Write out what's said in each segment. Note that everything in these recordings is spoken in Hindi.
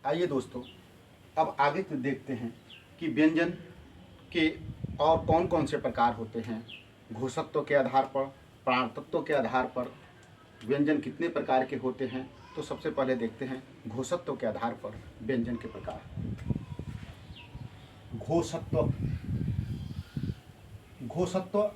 आइए दोस्तों, अब आगे तो देखते हैं कि व्यंजन के और कौन कौन से प्रकार होते हैं। घोषकत्व के आधार पर, प्राणतत्व के आधार पर व्यंजन कितने प्रकार के होते हैं। तो सबसे पहले देखते हैं घोषकत्व के आधार पर व्यंजन के प्रकार। घोषकत्व, घोषकत्व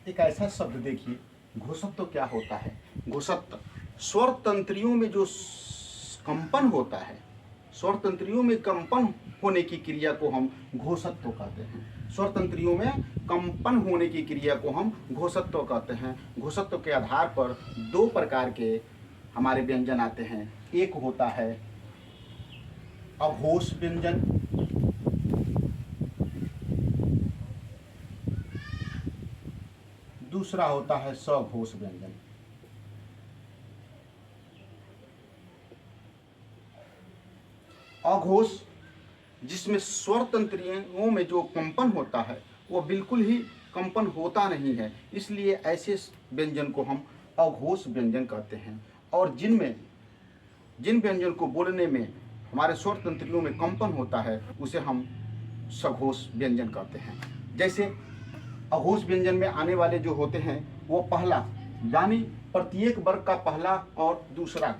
एक ऐसा शब्द, देखिए घोषकत्व क्या होता है। घोषकत्व स्वर तंत्रियों में जो कंपन होता है, स्वर तंत्रियों में कंपन होने की क्रिया को हम घोषकत्व कहते हैं। स्वर तंत्रियों में कंपन होने की क्रिया को हम घोषकत्व कहते हैं। घोषकत्व के आधार पर दो प्रकार के हमारे व्यंजन आते हैं। एक होता है अघोष व्यंजन, दूसरा होता है सघोष व्यंजन। अघोष जिसमें स्वर तंत्रियों में जो कंपन होता है वो बिल्कुल ही कंपन होता नहीं है, इसलिए ऐसे व्यंजन को हम अघोष व्यंजन कहते हैं। और जिन व्यंजन को बोलने में हमारे स्वर तंत्रियों में कंपन होता है उसे हम सघोष व्यंजन कहते हैं। जैसे अघोष व्यंजन में आने वाले जो होते हैं वो पहला, यानी प्रत्येक वर्ग का पहला और दूसरा,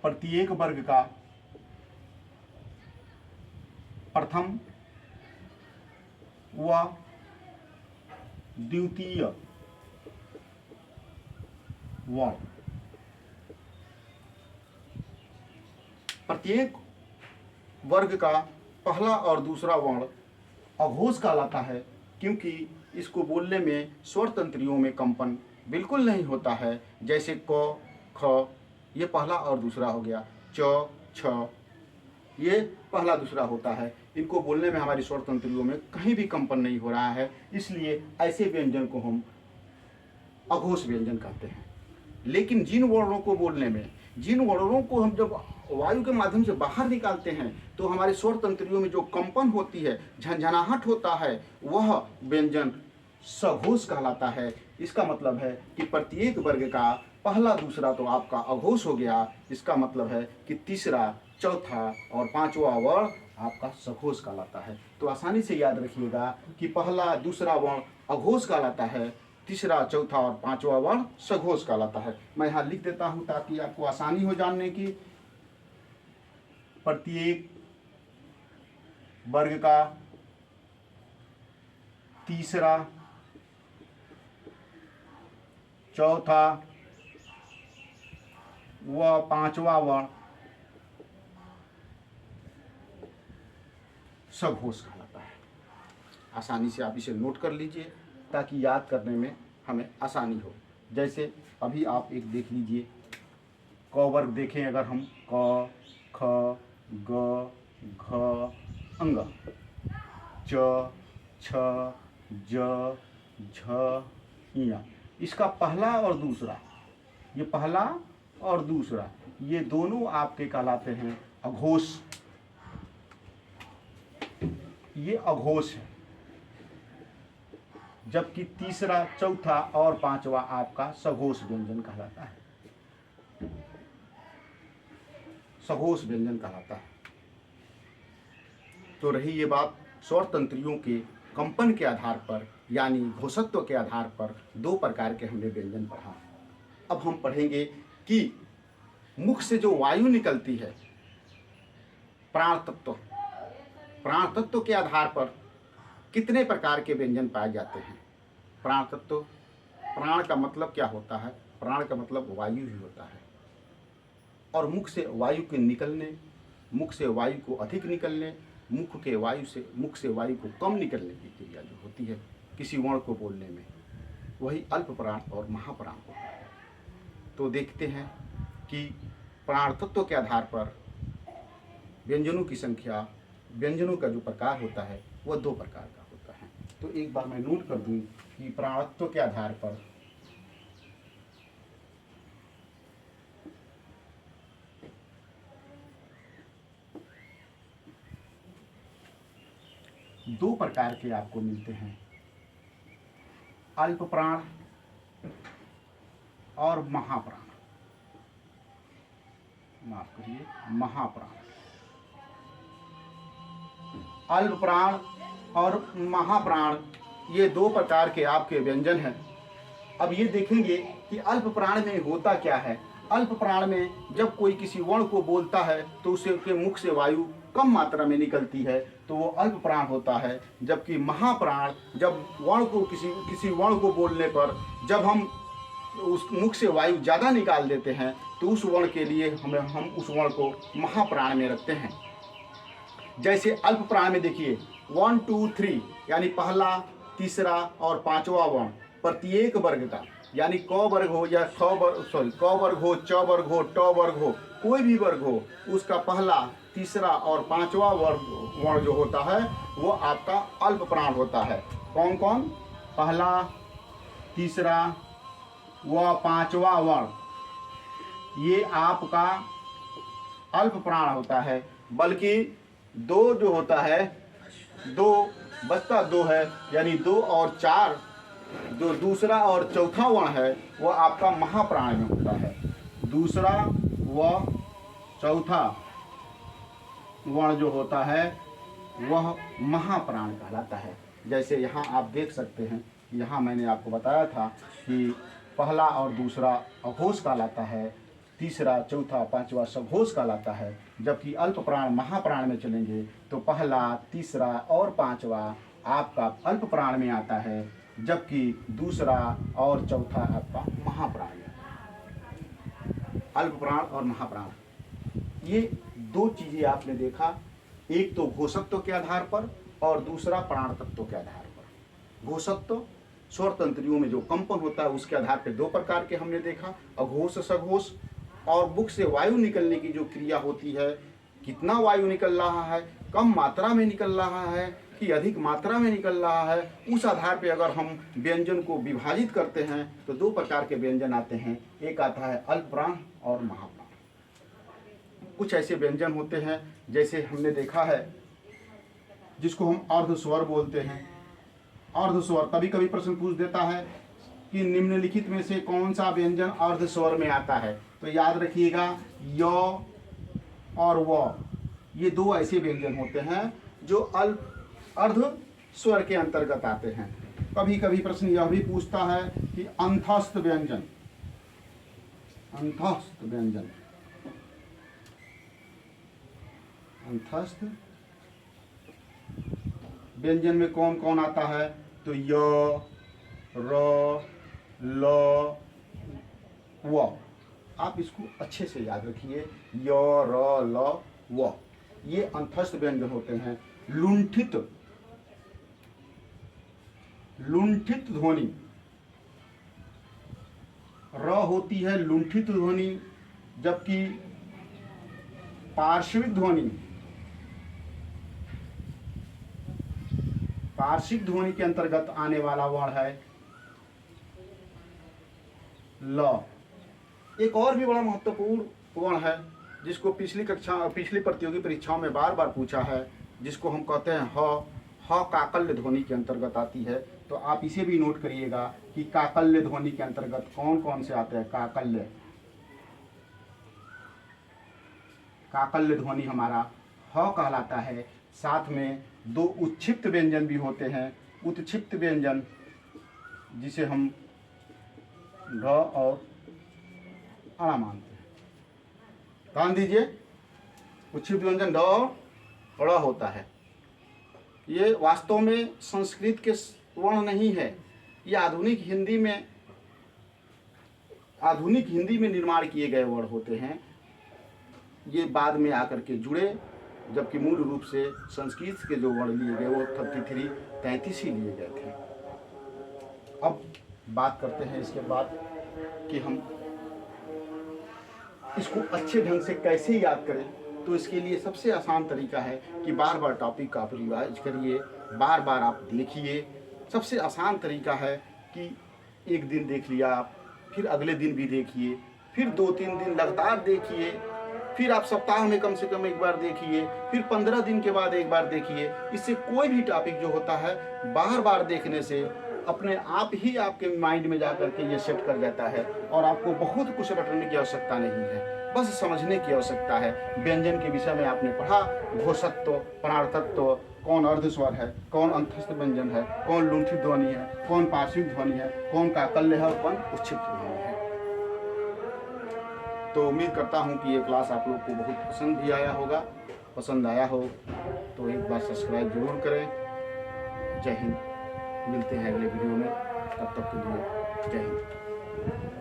प्रत्येक वर्ग का प्रथम व द्वितीय वर्ण, प्रत्येक वर्ग का पहला और दूसरा वर्ण अघोष कहलाता है, क्योंकि इसको बोलने में स्वर तंत्रियों में कंपन बिल्कुल नहीं होता है। जैसे क, ख, ये पहला और दूसरा हो गया। च, छ, ये पहला दूसरा होता है। इनको बोलने में हमारी स्वर तंत्रियों में कहीं भी कंपन नहीं हो रहा है, इसलिए ऐसे व्यंजन को हम अघोष व्यंजन कहते हैं। लेकिन जिन वर्णों को बोलने में, जिन वर्णों को हम जब वायु के माध्यम से बाहर निकालते हैं तो हमारे स्वर तंत्रियों में जो कंपन होती है, झंझनाहट होता है, वह व्यंजन सघोष कहलाता है। इसका मतलब है कि प्रत्येक वर्ग का पहला दूसरा तो आपका अघोष हो गया। इसका मतलब है कि तीसरा, चौथा और पांचवा वर्ण आपका सघोष कहलाता है। तो आसानी से याद रखिएगा कि पहला दूसरा वर्ण अघोष कहलाता है, तीसरा, चौथा और पांचवा वर्ण सघोष कहलाता है। मैं यहाँ लिख देता हूँ ताकि आपको आसानी हो जानने की। प्रत्येक वर्ग का तीसरा, चौथा व पांचवा वर्ण सघोष कहलाता है। आसानी से आप इसे नोट कर लीजिए ताकि याद करने में हमें आसानी हो। जैसे अभी आप एक देख लीजिए, क वर्ग देखें अगर हम, क, ख, ग, घ, अंग, च, छ, ज, झ, ञ। इसका पहला और दूसरा, ये पहला और दूसरा, ये दोनों आपके कहलाते हैं अघोष। ये अघोष है, जबकि तीसरा, चौथा और पांचवा आपका सघोष व्यंजन कहलाता है। सघोष व्यंजन कहलाता है। तो रही ये बात स्वर तंत्रियों के कंपन के आधार पर, यानी घोषकत्व के आधार पर दो प्रकार के हमने व्यंजन पढ़ा। अब हम पढ़ेंगे कि मुख से जो वायु निकलती है, प्राण तत्व, प्राण तत्व के आधार पर कितने प्रकार के व्यंजन पाए जाते हैं। प्राण तत्व, प्राण का मतलब क्या होता है? प्राण का मतलब वायु ही होता है। और मुख से वायु के निकलने, मुख से वायु को अधिक निकलने, मुख से वायु को कम निकलने की क्रिया जो होती है किसी वर्ण को बोलने में, वही अल्प प्राण और महाप्राण होता है। तो देखते हैं कि प्राण तत्व के आधार पर व्यंजनों की संख्या, व्यंजनों का जो प्रकार होता है वह दो प्रकार का होता है। तो एक बार मैं नोट कर दूं कि प्राणत्व के आधार पर दो प्रकार के आपको मिलते हैं, अल्प प्राण और महाप्राण। माफ करिए, महाप्राण। अल्प प्राण और महाप्राण ये दो प्रकार के आपके व्यंजन हैं। अब ये देखेंगे कि अल्प प्राण में होता क्या है। अल्प प्राण में जब कोई किसी वर्ण को बोलता है तो उसे के मुख से वायु कम मात्रा में निकलती है, तो वो अल्प प्राण होता है। जबकि महाप्राण जब वर्ण को किसी वर्ण को बोलने पर जब हम उस मुख से वायु ज़्यादा निकाल देते हैं तो उस वर्ण के लिए हम उस वर्ण को महाप्राण में रखते हैं। जैसे अल्प प्राण में देखिए 1 2 3 यानी पहला, तीसरा और पांचवा वर्ण प्रत्येक वर्ग का, यानी क वर्ग हो या ख वर्ग क वर्ग हो, च वर्ग हो, ट वर्ग हो, कोई भी वर्ग हो, उसका पहला, तीसरा और पांचवा वर्ण जो होता है वो आपका अल्प प्राण होता है। कौन कौन? पहला, तीसरा व पांचवा वर्ण ये आपका अल्प प्राण होता है। बल्कि दो जो होता है, दो बचता दो है, यानी 2 और 4 जो दूसरा और चौथा वर्ण है वह आपका महाप्राण में होता है। दूसरा व चौथा वर्ण जो होता है वह महाप्राण कहलाता है। जैसे यहाँ आप देख सकते हैं, यहाँ मैंने आपको बताया था कि पहला और दूसरा अघोष कहलाता है, तीसरा, चौथा, पांचवा सघोष कहलाता है। जबकि अल्प प्राण महाप्राण में चलेंगे तो पहला, तीसरा और पांचवा आपका अल्प प्राण में आता है, जबकि दूसरा और चौथा आपका महाप्राण में। अल्प प्राण और महाप्राण ये दो चीजें आपने देखा, एक तो घोषत्व के आधार पर और दूसरा प्राण तत्व के आधार पर। घोषत्व स्वर तंत्रियों में जो कंपन होता है उसके आधार पर दो प्रकार के हमने देखा, अघोष, सघोष। और मुख से वायु निकलने की जो क्रिया होती है, कितना वायु निकल रहा है, कम मात्रा में निकल रहा है कि अधिक मात्रा में निकल रहा है, उस आधार पे अगर हम व्यंजन को विभाजित करते हैं तो दो प्रकार के व्यंजन आते हैं। एक आता है अल्प प्राण और महाप्राण। कुछ ऐसे व्यंजन होते हैं जैसे हमने देखा है जिसको हम अर्ध स्वर बोलते हैं। अर्ध स्वर कभी कभी प्रश्न पूछ देता है कि निम्नलिखित में से कौन सा व्यंजन अर्ध स्वर में आता है, तो याद रखिएगा य और व ये दो ऐसे व्यंजन होते हैं जो अर्ध स्वर के अंतर्गत आते हैं। कभी कभी प्रश्न यह भी पूछता है कि अंतस्थ व्यंजन, अंतस्थ व्यंजन, अंतस्थ व्यंजन में कौन कौन आता है, तो य, र, ल, व। आप इसको अच्छे से याद रखिए, य, र, ल, व ये अंतस्थ व्यंजन होते हैं। लुंठित, लुंठित ध्वनि, र होती है लुंठित ध्वनि, जबकि पार्श्विक ध्वनि, पार्श्विक ध्वनि के अंतर्गत आने वाला वर्ण है ल। एक और भी बड़ा महत्वपूर्ण वर्ण है जिसको पिछली प्रतियोगी परीक्षाओं में बार बार पूछा है, जिसको हम कहते हैं ह। ह काकल्य ध्वनि के अंतर्गत आती है। तो आप इसे भी नोट करिएगा कि काकल्य ध्वनि के अंतर्गत कौन कौन से आते हैं। काकल्य, काकल्य ध्वनि हमारा ह कहलाता है। साथ में दो उत्क्षिप्त व्यंजन भी होते हैं। उत्क्षिप्त व्यंजन जिसे हम ढ और अणा मानते हैं। ध्यान दीजिए, उत्क्षिप्त व्यंजन ढ और ड़ होता है। ये वास्तव में संस्कृत के वर्ण नहीं है, ये आधुनिक हिंदी में निर्माण किए गए वर्ण होते हैं। ये बाद में आकर के जुड़े, जबकि मूल रूप से संस्कृत के जो वर्ण लिए गए वो 33 ही लिए गए थे। अब बात करते हैं इसके बाद कि हम इसको अच्छे ढंग से कैसे याद करें। तो इसके लिए सबसे आसान तरीका है कि बार बार टॉपिक का आप रिवाइज करिए, बार बार आप देखिए। सबसे आसान तरीका है कि एक दिन देख लिया आप, फिर अगले दिन भी देखिए, फिर 2-3 दिन लगातार देखिए, फिर आप सप्ताह में कम से कम एक बार देखिए, फिर 15 दिन के बाद एक बार देखिए। इससे कोई भी टॉपिक जो होता है बार बार देखने से अपने आप ही आपके माइंड में जा कर के ये सेट कर जाता है और आपको बहुत कुछ रटने की आवश्यकता नहीं है, बस समझने की आवश्यकता है। व्यंजन के विषय में आपने पढ़ा, घोषत्व, प्राणार्थत्व, कौन अर्धस्वर है, कौन अंतस्थ व्यंजन है, कौन लुंठित ध्वनि है, कौन पार्श्विक ध्वनि है, कौन काकल्य है और कौन उच्छिष्ट ध्वनि है। तो उम्मीद करता हूँ कि ये क्लास आप लोग को बहुत पसंद भी आया होगा। पसंद आया हो तो एक बार सब्सक्राइब जरूर करें। जय हिंद। मिलते हैं अगले वीडियो में, तब तक के लिए जय हिंद।